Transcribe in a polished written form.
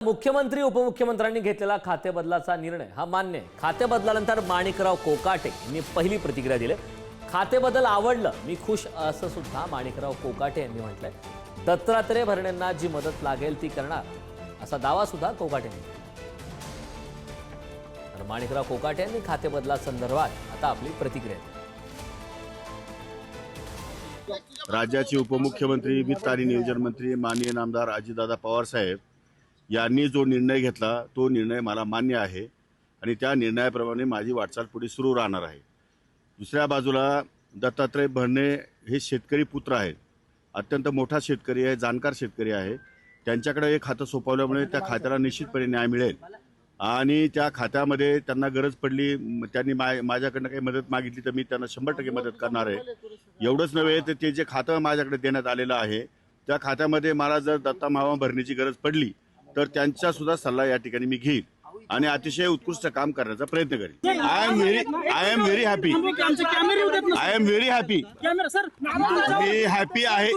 मुख्यमंत्री उपमुख्यमंत्र्यांनी घेतलेला खातेबदलाचा निर्णय हा मान्य आहे। खातेबदलानंतर माणिकराव कोकाटे यांनी पहिली प्रतिक्रिया दिली। खातेबदल आवडलं, मी खुश असं सुद्धा माणिकराव कोकाटे यांनी म्हटलंय। दत्तात्रय भरणेंना जी मदत लागेल ती करणार असा दावा सुद्धा कोकाटे यांनी केला। तर माणिकराव कोकाटे यांनी खातेबदलासंदर्भात आता आपली प्रतिक्रिया दिली। राज्याचे उपमुख्यमंत्री वित्त आणि नियोजन मंत्री माननीय नामदार अजितदादा पवार साहेब यांनी जो निर्णय घेतला तो निर्णय मला मान्य आहे आणि त्या निर्णयाप्रमाणे माझी वाटचाल पुढे सुरू राहणार आहे। दुसऱ्या बाजूला दत्तात्रय भरणे हे शेतकरी पुत्र आहेत, अत्यंत मोठा शेतकरी आहे, जाणकार शेतकरी आहे। त्यांच्याकडे एक खातं सोपवल्यामुळे त्या खात्याला निश्चितपणे न्याय मिळेल आणि त्या खात्यामध्ये त्यांना गरज पडली, त्यांनी माझ्याकडनं काही मदत मागितली तर मी त्यांना 100% मदत करणार आहे। एवढंच नव्हे तर ते जे खातं माझ्याकडे देण्यात आलेलं आहे त्या खात्यामध्ये मला जर दत्ता मामा भरण्याची गरज पडली तर त्यांचा सुद्धा सल्ला या ठिकाणी मी घेईन आणि अतिशय उत्कृष्ट काम करण्याचा प्रयत्न करेन। I am very happy. Me happy आहे।